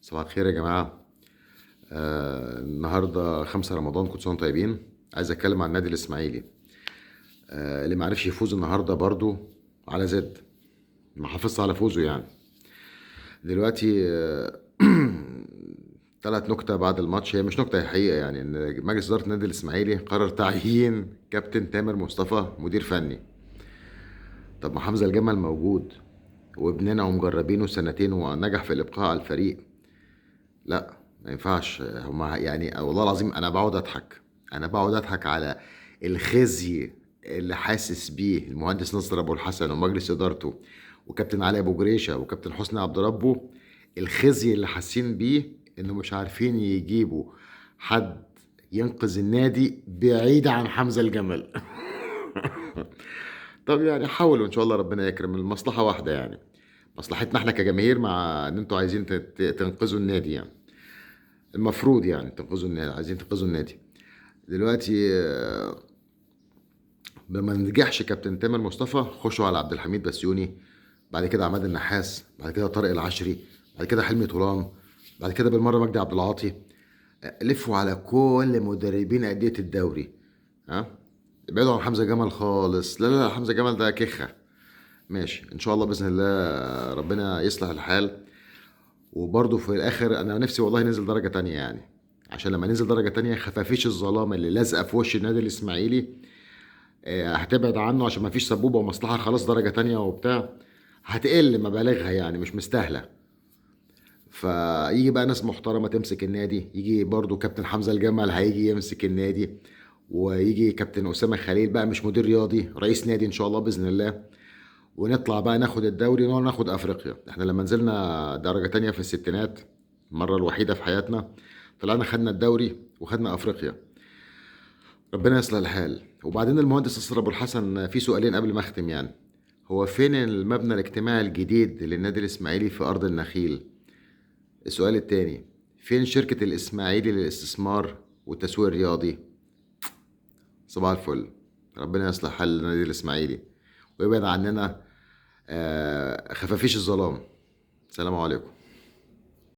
صباح الخير يا جماعة. النهاردة 5 رمضان، كل سنة وانتم طيبين. عايز أتكلم عن النادي الإسماعيلي. اللي معرفش يفوز النهاردة برضو على زد، ما حافظش على فوزه يعني. دلوقتي 3 نكتة بعد الماتش، هي مش نكتة، هي حقيقة يعني، إن مجلس إدارة النادي الإسماعيلي قرر تعيين كابتن تامر مصطفى مدير فني. طب ما حمزة الجمل موجود وابننا ومجربينه سنتين ونجح في الإبقاء على الفريق. لا، ما ينفعش. هما يعني والله العظيم انا بقعد اضحك على الخزي اللي حاسس بيه المهندس نصر ابو الحسن ومجلس ادارته وكابتن علي ابو جريشه وكابتن حسني عبد ربه. الخزي اللي حاسين بيه انه مش عارفين يجيبوا حد ينقذ النادي بعيد عن حمزه الجمل. طب يعني حاولوا ان شاء الله ربنا يكرم، المصلحه واحده يعني. مصلحتنا احنا كجماهير، مع ان انتوا عايزين تنقذوا النادي يعني. المفروض يعني تنقذوا النادي، عايزين تنقذوا النادي. دلوقتي لما نجحش كابتن تامر مصطفى، خشوا على عبد الحميد بسيوني، بعد كده عماد النحاس، بعد كده طارق العشري، بعد كده حلمي طولان، بعد كده بالمره مجدي عبد العاطي. لفوا على كل مدربين انديه الدوري. ها، ابعدوا عن حمزه جمل خالص. لا لا لا، حمزه جمل ده كخه. ماشي ان شاء الله باذن الله ربنا يصلح الحال. وبرضه في الاخر انا نفسي والله ننزل درجه تانية يعني، عشان لما ننزل درجه تانية خفافيش الظلام اللي لازقه في وش النادي الاسماعيلي هتبعد عنه، عشان ما فيش سبوبه ومصلحه، خلاص درجه تانية وبتاع. هتقل مبالغها يعني، مش مستاهله. فيجي بقى ناس محترمه تمسك النادي، يجي برضه كابتن حمزه الجمل هيجي يمسك النادي، ويجي كابتن اسامه خليل بقى مش مدير رياضي، رئيس نادي ان شاء الله باذن الله. ونطلع بقى ناخد الدوري وناخد افريقيا. احنا لما نزلنا درجة تانية في الستينات، المرة الوحيدة في حياتنا، طلعنا خدنا الدوري وخدنا افريقيا. ربنا يصلح الحال. وبعدين المهندس نصر ابو الحسن، في سؤالين قبل ما اختم يعني. هو فين المبنى الاجتماعي الجديد للنادي الاسماعيلي في ارض النخيل؟ السؤال التاني، فين شركة الاسماعيلي للاستثمار والتسويق الرياضي؟ صباح الفل. ربنا يصلح حال النادي الاسماعيلي ويبعد عننا خفافيش الظلام. السلام عليكم.